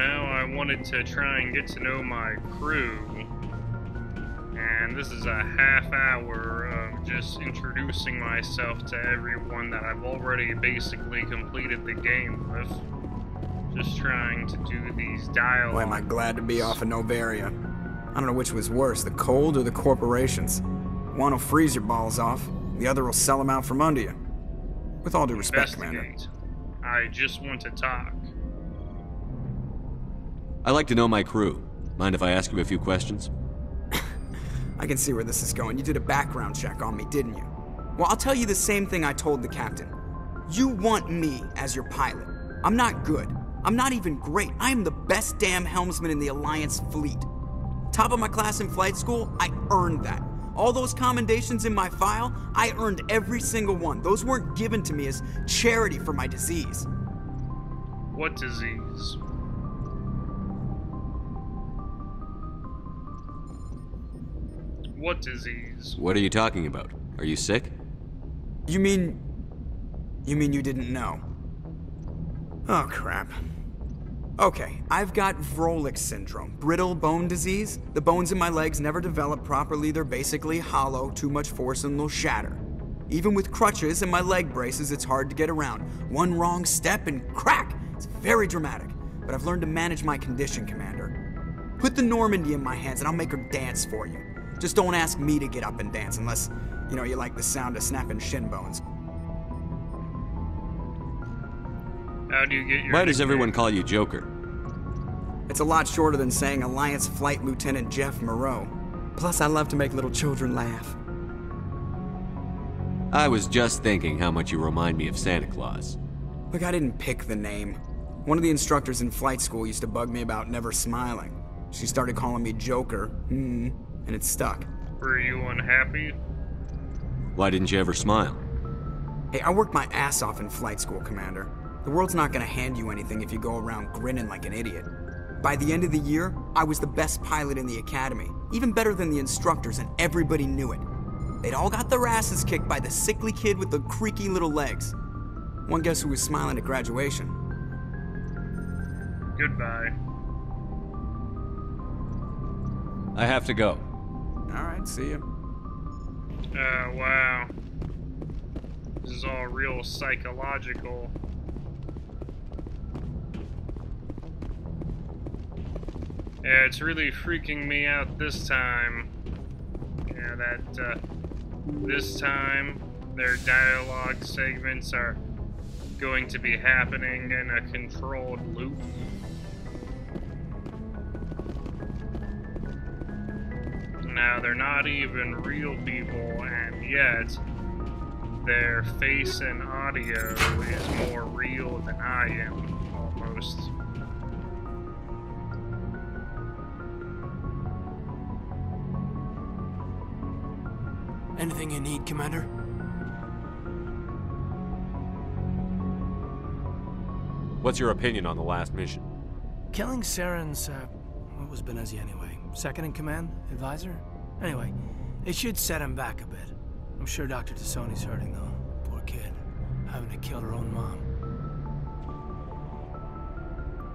now I wanted to try and get to know my crew. And this is a half hour of just introducing myself to everyone that I've already basically completed the game with. Just trying to do these dialogues. Boy, am I glad to be off of Novaria. I don't know which was worse, the cold or the corporations. One will freeze your balls off, the other will sell them out from under you. With all due respect, Commander. I just want to talk. I like to know my crew. Mind if I ask you a few questions? I can see where this is going. You did a background check on me, didn't you? Well, I'll tell you the same thing I told the captain. You want me as your pilot. I'm not good. I'm not even great. I am the best damn helmsman in the Alliance fleet. Top of my class in flight school, I earned that. All those commendations in my file, I earned every single one. Those weren't given to me as charity for my disease. What disease? What disease? What are you talking about? Are you sick? You mean you didn't know? Oh, crap. Okay, I've got Vrolik syndrome, brittle bone disease. The bones in my legs never develop properly. They're basically hollow, too much force and they'll shatter. Even with crutches and my leg braces, it's hard to get around. One wrong step and crack! It's very dramatic, but I've learned to manage my condition, Commander. Put the Normandy in my hands and I'll make her dance for you. Just don't ask me to get up and dance unless, you like the sound of snapping shin bones. How do you get your Why does nickname? everyone call you Joker? It's a lot shorter than saying Alliance Flight Lieutenant Jeff Moreau. Plus, I love to make little children laugh. I was just thinking how much you remind me of Santa Claus. Look, I didn't pick the name. One of the instructors in flight school used to bug me about never smiling. She started calling me Joker, and it stuck. Were you unhappy? Why didn't you ever smile? Hey, I worked my ass off in flight school, Commander. The world's not gonna hand you anything if you go around grinning like an idiot. By the end of the year, I was the best pilot in the academy, even better than the instructors, and everybody knew it. They'd all got their asses kicked by the sickly kid with the creaky little legs. One guess who was smiling at graduation? Goodbye. I have to go. All right, see ya. Wow. This is all real psychological. Yeah, it's really freaking me out this time. Yeah, that, this time, their dialogue segments are going to be happening in a controlled loop. Now, they're not even real people, and yet, their face and audio is more real than I am, almost. Anything you need, Commander? What's your opinion on the last mission? Killing Saren's, what was Benezi anyway? Second in command? Advisor? Anyway, it should set him back a bit. I'm sure Dr. Tassoni's hurting, though. Poor kid. Having to kill her own mom.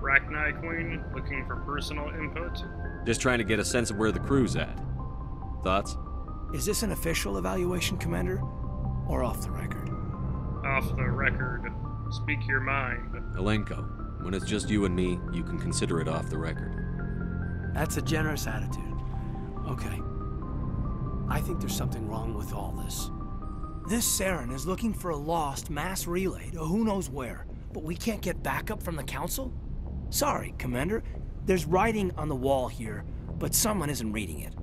Rachni Queen, looking for personal input. Just trying to get a sense of where the crew's at. Thoughts? Is this an official evaluation, Commander? Or off the record? Off the record. Speak your mind. Alenko, when it's just you and me, you can consider it off the record. That's a generous attitude. Okay. I think there's something wrong with all this. This Saren is looking for a lost mass relay to who knows where, but we can't get backup from the Council? Sorry, Commander. There's writing on the wall here, but someone isn't reading it.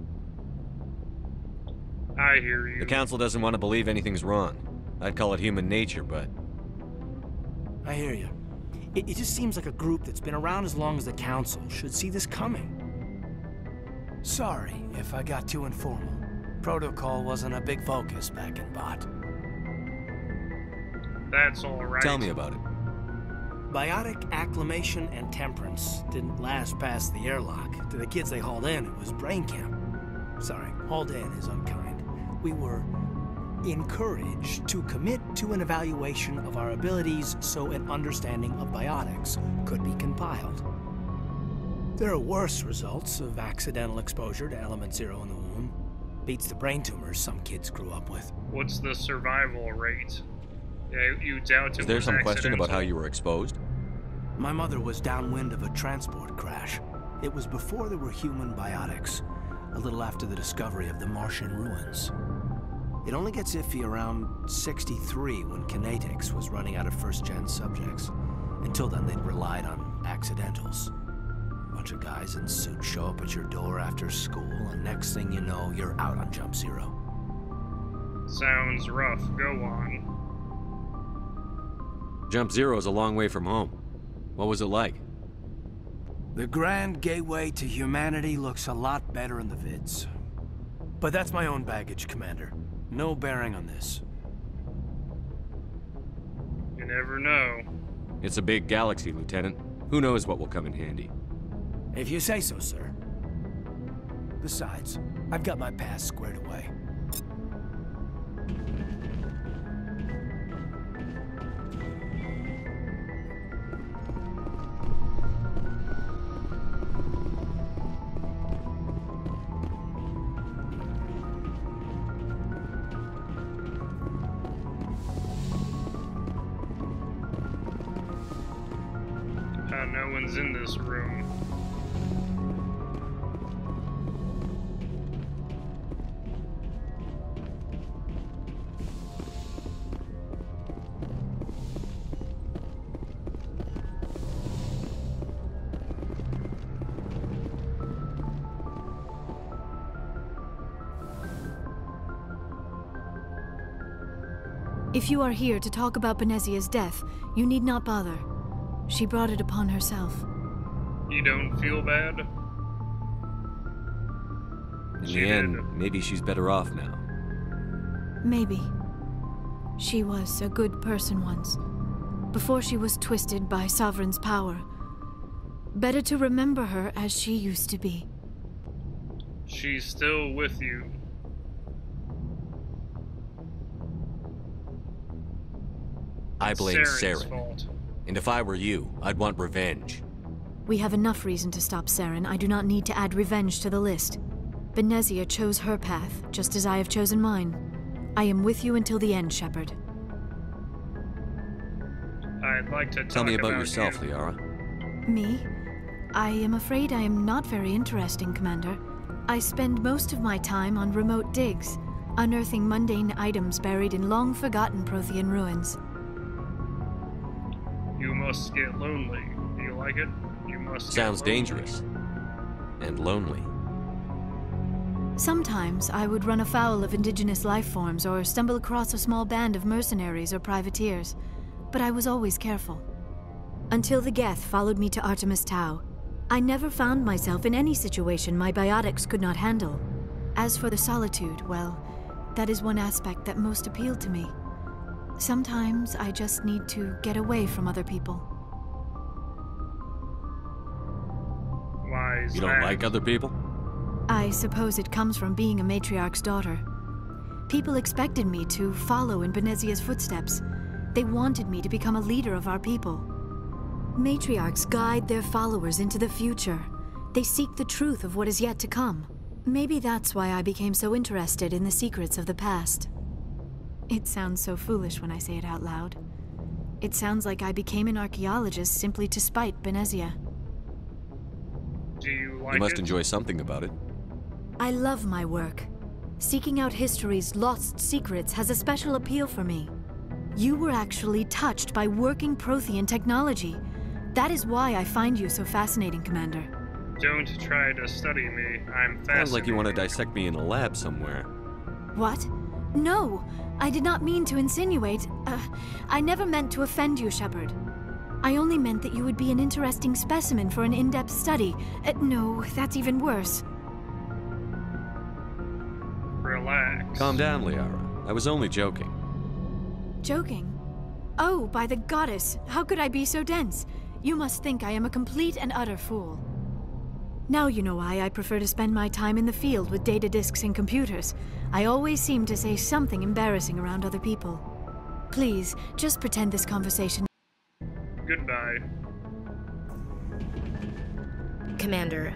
I hear you. The Council doesn't want to believe anything's wrong. I'd call it human nature, but... I hear you. It just seems like a group that's been around as long as the Council should see this coming. Sorry if I got too informal. Protocol wasn't a big focus back in Bot. That's alright. Tell me about it. Biotic acclimation and temperance didn't last past the airlock. To the kids they hauled in, it was brain camp. Sorry, hauled in is unkind. We were encouraged to commit to an evaluation of our abilities so an understanding of biotics could be compiled. There are worse results of accidental exposure to Element Zero in the womb. Beats the brain tumors some kids grew up with. What's the survival rate? Yeah, you doubt it. Is there was some question about how accidental. you were exposed? My mother was downwind of a transport crash. It was before there were human biotics, a little after the discovery of the Martian ruins. It only gets iffy around 63 when Kinetics was running out of first-gen subjects. Until then, they'd relied on accidentals. A bunch of guys in suits show up at your door after school, and next thing you know, you're out on Jump Zero. Sounds rough. Go on. Jump Zero is a long way from home. What was it like? The grand gateway to humanity looks a lot better in the vids. But that's my own baggage, Commander. No bearing on this. You never know. It's a big galaxy, Lieutenant. Who knows what will come in handy? If you say so, sir. Besides, I've got my past squared away. No one's in this room. If you are here to talk about Benezia's death, you need not bother. She brought it upon herself. You don't feel bad? In She the did. end, maybe she's better off now. Maybe. She was a good person once, before she was twisted by Sovereign's power. Better to remember her as she used to be. She's still with you. I blame Saren's Saren. fault. And if I were you, I'd want revenge. We have enough reason to stop Saren. I do not need to add revenge to the list. Benezia chose her path, just as I have chosen mine. I am with you until the end, Shepard. I'd like to Tell talk me about yourself, you. Liara. Me? I am afraid I am not very interesting, Commander. I spend most of my time on remote digs, unearthing mundane items buried in long-forgotten Prothean ruins. You must get lonely. Do you like it? You must get Sounds lonely. dangerous. And lonely. Sometimes I would run afoul of indigenous life forms or stumble across a small band of mercenaries or privateers, but I was always careful. Until the Geth followed me to Artemis Tau, I never found myself in any situation my biotics could not handle. As for the solitude, well, that is one aspect that most appealed to me. Sometimes I just need to get away from other people. Why is You don't that? like other people? I suppose it comes from being a matriarch's daughter. People expected me to follow in Benezia's footsteps. They wanted me to become a leader of our people. Matriarchs guide their followers into the future. They seek the truth of what is yet to come. Maybe that's why I became so interested in the secrets of the past. It sounds so foolish when I say it out loud. It sounds like I became an archaeologist simply to spite Benezia. Do you like You must it? enjoy something about it. I love my work. Seeking out history's lost secrets has a special appeal for me. You were actually touched by working Prothean technology. That is why I find you so fascinating, Commander. Don't try to study me. I'm fascinated. Sounds like you want to dissect me in a lab somewhere. What? No, I did not mean to insinuate. I never meant to offend you, Shepard. I only meant that you would be an interesting specimen for an in-depth study. No, that's even worse. Relax. Calm down, Liara. I was only joking. Joking? Oh, by the goddess, how could I be so dense? You must think I am a complete and utter fool. Now you know why I prefer to spend my time in the field with data disks and computers. I always seem to say something embarrassing around other people. Please, just pretend this conversation... Goodbye. Commander,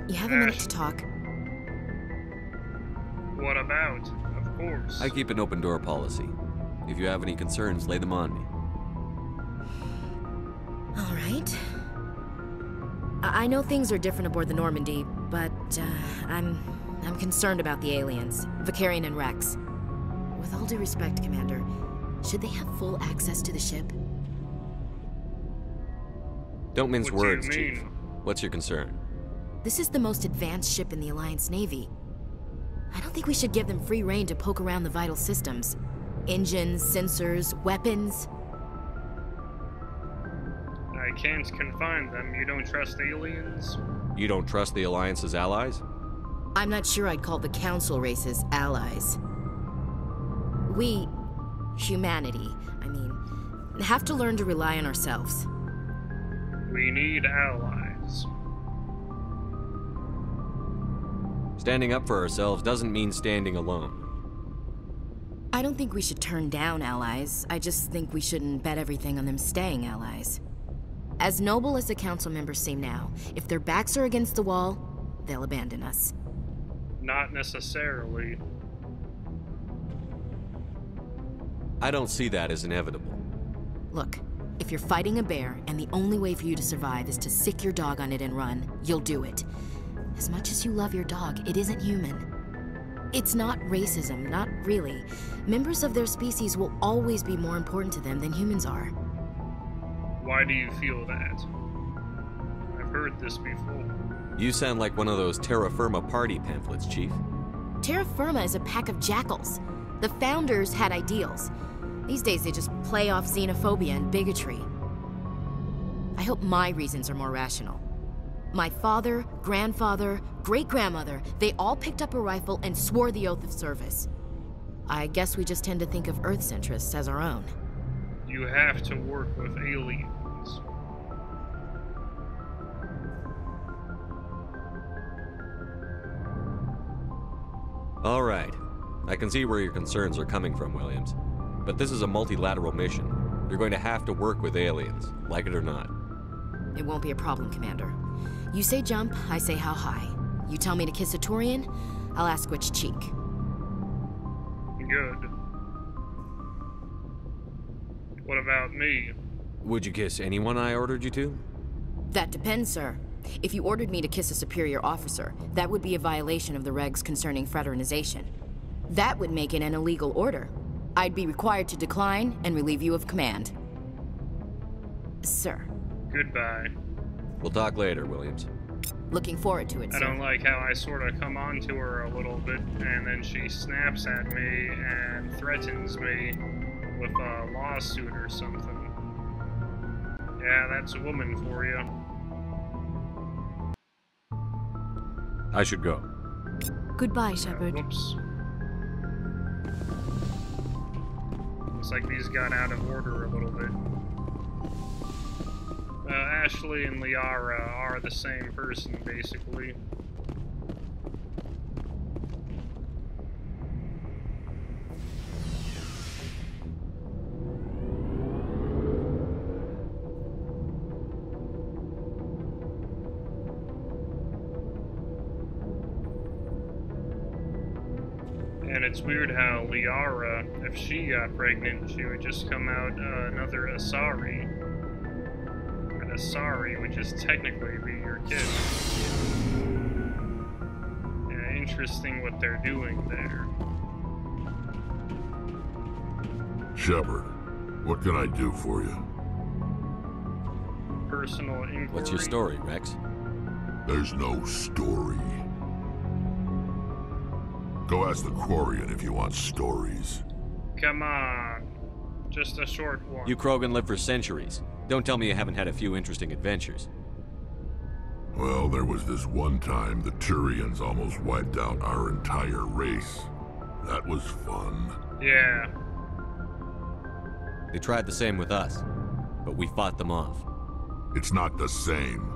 you have a minute to talk. What about? Of course. I keep an open door policy. If you have any concerns, lay them on me. All right. I know things are different aboard the Normandy, but I'm concerned about the aliens, Vakarian and Rex. With all due respect, Commander, should they have full access to the ship? Don't mince What do you words, Chief. mean? What's your concern? This is the most advanced ship in the Alliance Navy. I don't think we should give them free rein to poke around the vital systems. Engines, sensors, weapons. I can't confine them. You don't trust aliens? You don't trust the Alliance's allies? I'm not sure I'd call the Council races allies. We, humanity, have to learn to rely on ourselves. We need allies. Standing up for ourselves doesn't mean standing alone. I don't think we should turn down allies. I just think we shouldn't bet everything on them staying allies. As noble as the Council members seem now, if their backs are against the wall, they'll abandon us. Not necessarily. I don't see that as inevitable. Look, if you're fighting a bear and the only way for you to survive is to sick your dog on it and run, you'll do it. As much as you love your dog, it isn't human. It's not racism, not really. Members of their species will always be more important to them than humans are. Why do you feel that? I've heard this before. You sound like one of those Terra Firma party pamphlets, Chief. Terra Firma is a pack of jackals. The founders had ideals. These days they just play off xenophobia and bigotry. I hope my reasons are more rational. My father, grandfather, great-grandmother, they all picked up a rifle and swore the oath of service. I guess we just tend to think of Earth's interests as our own. You have to work with aliens. All right. I can see where your concerns are coming from, Williams. But this is a multilateral mission. You're going to have to work with aliens, like it or not. It won't be a problem, Commander. You say jump, I say how high. You tell me to kiss a Turian, I'll ask which cheek. Good. What about me? Would you kiss anyone I ordered you to? That depends, sir. If you ordered me to kiss a superior officer, that would be a violation of the regs concerning fraternization. That would make it an illegal order. I'd be required to decline and relieve you of command. Sir. Goodbye. We'll talk later, Williams. Looking forward to it, I sir. don't like how I sort of come on to her a little bit, and then she snaps at me and threatens me with a lawsuit or something. Yeah, that's a woman for you. I should go. Goodbye, Shepard. Whoops. Looks like these got out of order a little bit. Ashley and Liara are the same person, basically. And it's weird how Liara, if she got pregnant, she would just come out another Asari. And Asari would just technically be your kid. Yeah, interesting what they're doing there. Shepard, what can I do for you? Personal inquiry. What's your story, Rex? There's no story. Go ask the Quarian if you want stories. Come on. Just a short one. You Krogan lived for centuries. Don't tell me you haven't had a few interesting adventures. Well, there was this one time the Turians almost wiped out our entire race. That was fun. Yeah. They tried the same with us, but we fought them off. It's not the same.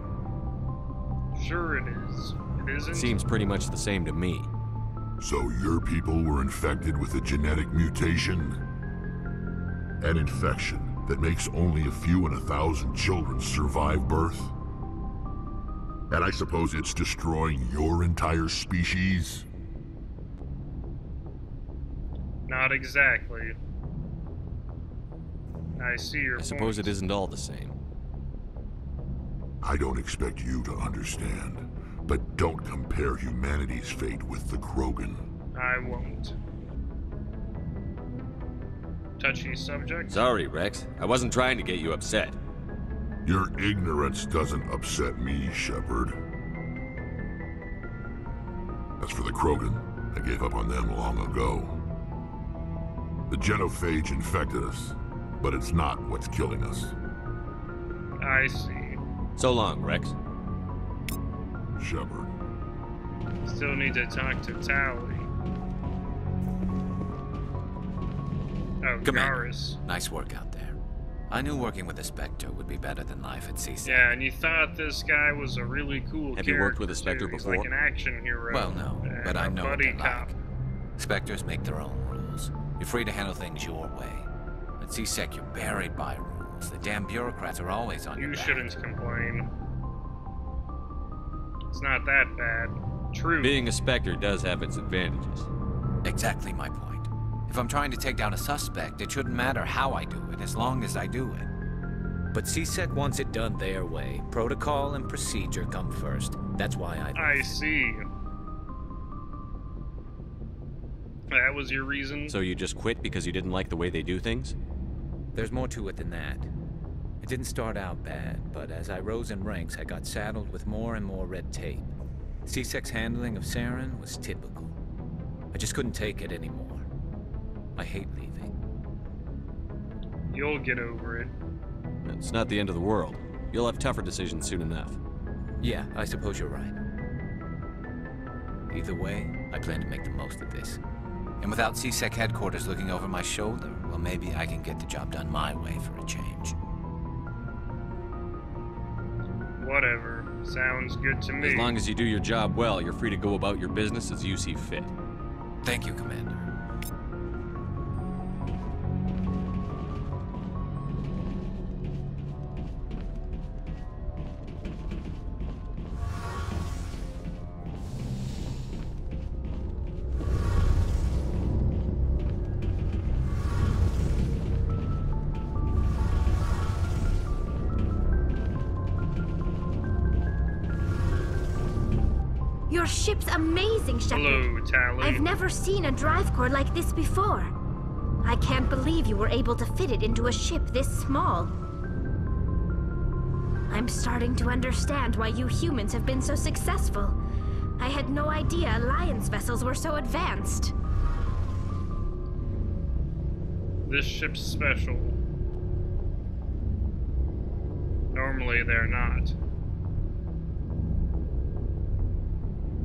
Sure it is. It isn't? Seems pretty much the same to me. So your people were infected with a genetic mutation? An infection that makes only a few in 1,000 children survive birth? And I suppose it's destroying your entire species? Not exactly. I see your I suppose point. it isn't all the same. I don't expect you to understand, but don't compare humanity's fate with the Krogan. I won't. Touchy subject? Sorry, Rex. I wasn't trying to get you upset. Your ignorance doesn't upset me, Shepard. As for the Krogan, I gave up on them long ago. The genophage infected us, but it's not what's killing us. I see. So long, Rex. Shepard. Still need to talk to Tali. Oh, Commander, Garrus. nice work out there. I knew working with a Spectre would be better than life at CSEC. Yeah, and you thought this guy was a really cool Have character. you worked with a Spectre too. He's before? like an action hero. Well, no, and but I a know what buddy they're cop. like. Spectres make their own rules. You're free to handle things your way. At CSEC, you're buried by rules. The damn bureaucrats are always on your You back. shouldn't complain. It's not that bad. True. Being a Spectre does have its advantages. Exactly my point. If I'm trying to take down a suspect, it shouldn't matter how I do it, as long as I do it. But CSEC wants it done their way. Protocol and procedure come first. That's why I see. That was your reason? So you just quit because you didn't like the way they do things? There's more to it than that. It didn't start out bad, but as I rose in ranks, I got saddled with more and more red tape. CSEC's handling of Saren was typical. I just couldn't take it anymore. I hate leaving. You'll get over it. It's not the end of the world. You'll have tougher decisions soon enough. Yeah, I suppose you're right. Either way, I plan to make the most of this. And without CSEC headquarters looking over my shoulder, well, maybe I can get the job done my way for a change. Whatever. Sounds good to me. As long as you do your job well, you're free to go about your business as you see fit. Thank you, Commander. Your ship's amazing, Shepard. Hello, Tali. I've never seen a drive core like this before. I can't believe you were able to fit it into a ship this small. I'm starting to understand why you humans have been so successful. I had no idea Alliance vessels were so advanced. This ship's special. Normally they're not.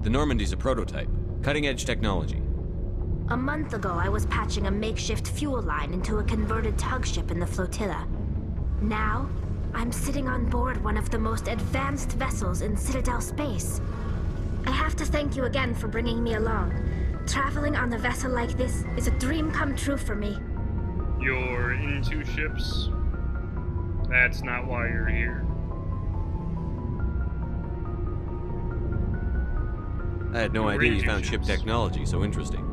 The Normandy's a prototype. Cutting-edge technology. A month ago, I was patching a makeshift fuel line into a converted tug ship in the flotilla. Now, I'm sitting on board one of the most advanced vessels in Citadel space. I have to thank you again for bringing me along. Traveling on a vessel like this is a dream come true for me. You're into ships? That's not why you're here. I had no You're idea you into found ship ships. technology so interesting.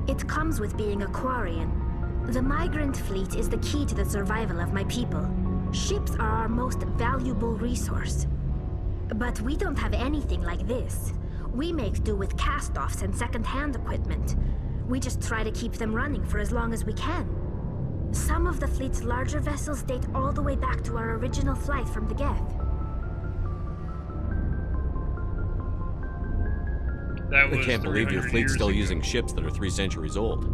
It comes with being a Quarian. The migrant fleet is the key to the survival of my people. Ships are our most valuable resource. But we don't have anything like this. We make do with cast-offs and second-hand equipment. We just try to keep them running for as long as we can. Some of the fleet's larger vessels date all the way back to our original flight from the Geth. That I was can't believe your 300 fleet's years still ago. using ships that are 3 centuries old.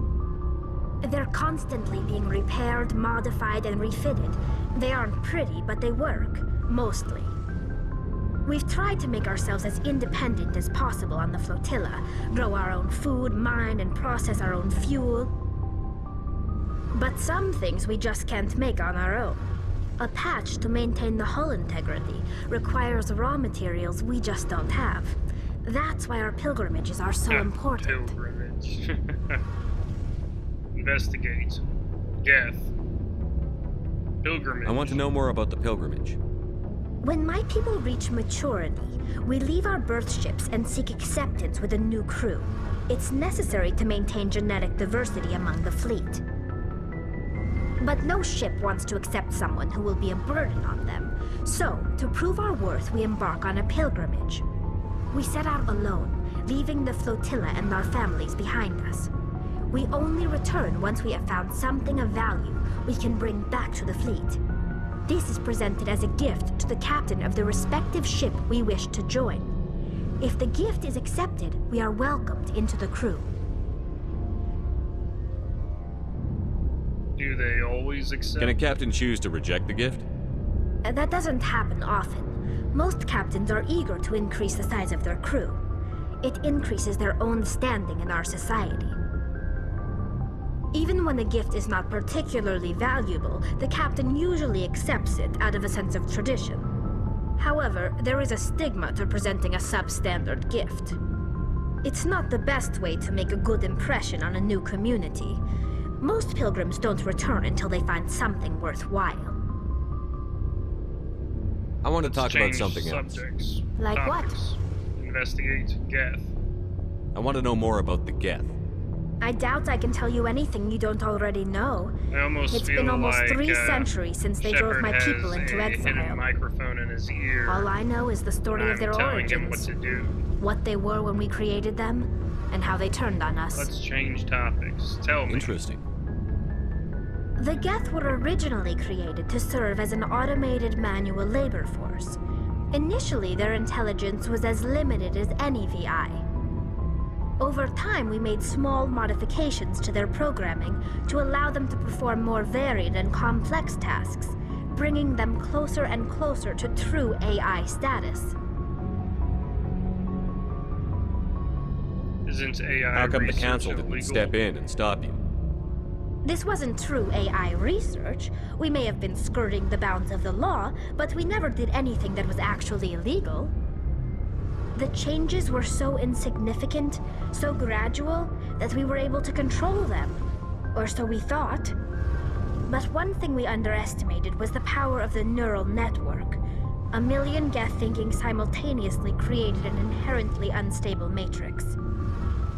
They're constantly being repaired, modified, and refitted. They aren't pretty, but they work. Mostly. We've tried to make ourselves as independent as possible on the flotilla. Grow our own food, mine, and process our own fuel. But some things we just can't make on our own. A patch to maintain the hull integrity requires raw materials we just don't have. That's why our pilgrimages are so important. Pilgrimage. Investigate. Geth. Pilgrimage. I want to know more about the pilgrimage. When my people reach maturity, we leave our birth ships and seek acceptance with a new crew. It's necessary to maintain genetic diversity among the fleet. But no ship wants to accept someone who will be a burden on them. So, to prove our worth, we embark on a pilgrimage. We set out alone, leaving the flotilla and our families behind us. We only return once we have found something of value we can bring back to the fleet. This is presented as a gift to the captain of the respective ship we wish to join. If the gift is accepted, we are welcomed into the crew. Do they always accept? Can a captain choose to reject the gift? That doesn't happen often. Most captains are eager to increase the size of their crew. It increases their own standing in our society. Even when the gift is not particularly valuable, the captain usually accepts it out of a sense of tradition. However, there is a stigma to presenting a substandard gift. It's not the best way to make a good impression on a new community. Most pilgrims don't return until they find something worthwhile. I want to talk about something else. Subjects. Like Topics. Investigate Geth. I want to know more about the Geth. I doubt I can tell you anything you don't already know. I almost It's feel been almost like 3 centuries since they drove my people into Shepard has a hidden exile. microphone in his ear. All I know is the story and of their I'm telling him what origins, to do. what they were when we created them, and how they turned on us. Let's change topics. Tell me. Interesting. The Geth were originally created to serve as an automated manual labor force. Initially, their intelligence was as limited as any VI. Over time, we made small modifications to their programming to allow them to perform more varied and complex tasks, bringing them closer and closer to true AI status. Isn't AI How come the research council didn't illegal? step in and stop you? This wasn't true AI research. We may have been skirting the bounds of the law, but we never did anything that was actually illegal. The changes were so insignificant, so gradual, that we were able to control them. Or so we thought. But one thing we underestimated was the power of the neural network. 1 million Geth thinking simultaneously created an inherently unstable matrix.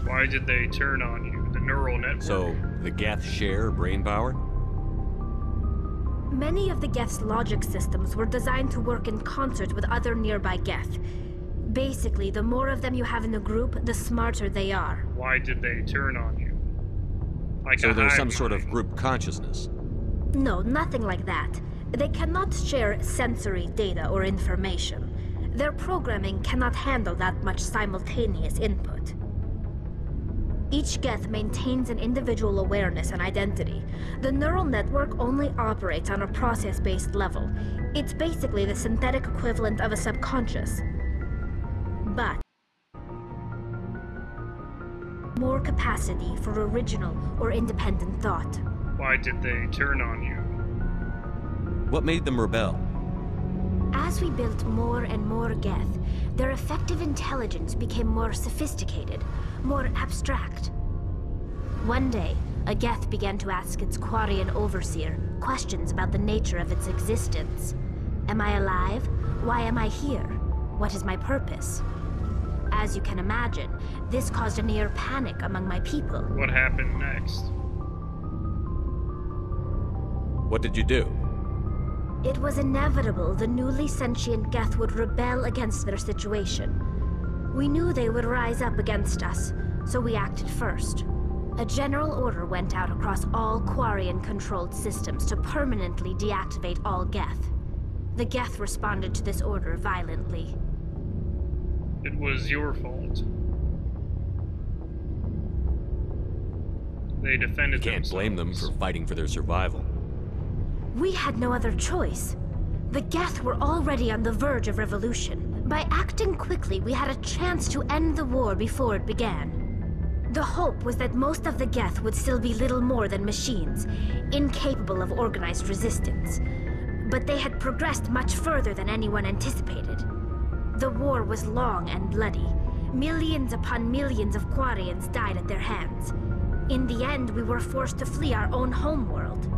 Why did they turn on you? The neural network. So, the Geth share brain power? Many of the Geth's logic systems were designed to work in concert with other nearby Geth. Basically, the more of them you have in a group, the smarter they are. Why did they turn on you? Like So a there's hive some sort of mind. group consciousness. No, nothing like that. They cannot share sensory data or information. Their programming cannot handle that much simultaneous input. Each Geth maintains an individual awareness and identity. The neural network only operates on a process-based level. It's basically the synthetic equivalent of a subconscious. But more capacity for original or independent thought. Why did they turn on you? What made them rebel? As we built more and more Geth, their effective intelligence became more sophisticated, more abstract. One day, a Geth began to ask its Quarian overseer questions about the nature of its existence. Am I alive? Why am I here? What is my purpose? As you can imagine, this caused a near panic among my people. What happened next? What did you do? It was inevitable the newly sentient Geth would rebel against their situation. We knew they would rise up against us, so we acted first. A general order went out across all Quarian-controlled systems to permanently deactivate all Geth. The Geth responded to this order violently. It was your fault. They defended Can't blame them for fighting for their survival. We had no other choice. The Geth were already on the verge of revolution. By acting quickly, we had a chance to end the war before it began. The hope was that most of the Geth would still be little more than machines, incapable of organized resistance. But they had progressed much further than anyone anticipated. The war was long and bloody. Millions upon millions of Quarians died at their hands. In the end, we were forced to flee our own homeworld.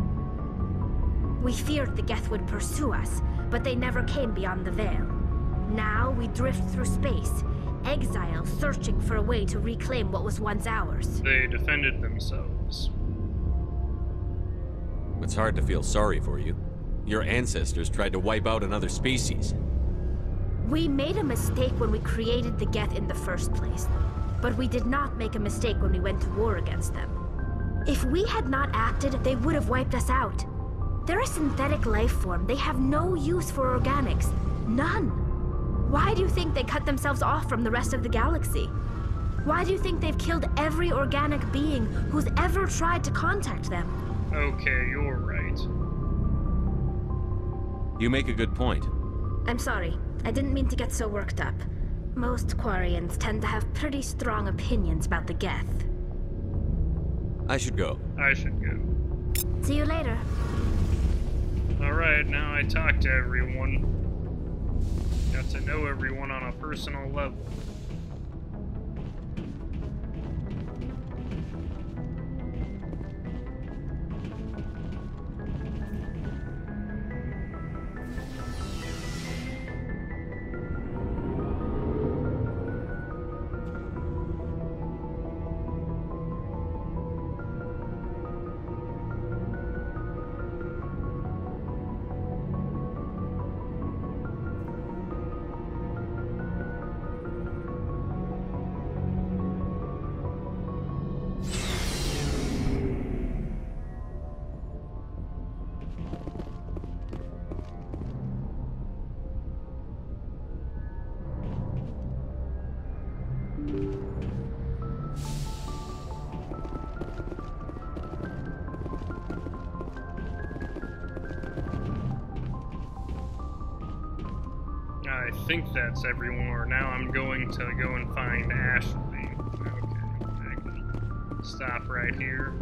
We feared the Geth would pursue us, but but they never came beyond the Veil. Now we drift through space, exile searching for a way to reclaim what was once ours. They defended themselves. It's hard to feel sorry for you. Your ancestors tried to wipe out another species. We made a mistake when we created the Geth in the first place, but we did not make a mistake when we went to war against them. If we had not acted, they would have wiped us out. They're a synthetic life form. They have no use for organics. None. Why do you think they cut themselves off from the rest of the galaxy? Why do you think they've killed every organic being who's ever tried to contact them? Okay, you're right. You make a good point. I'm sorry. I didn't mean to get so worked up. Most Quarians tend to have pretty strong opinions about the Geth. I should go. I should go. See you later. Alright, now I talked to everyone. Got to know everyone on a personal level. I think that's everyone, or now I'm going to go and find Ashley. Okay, I can stop right here.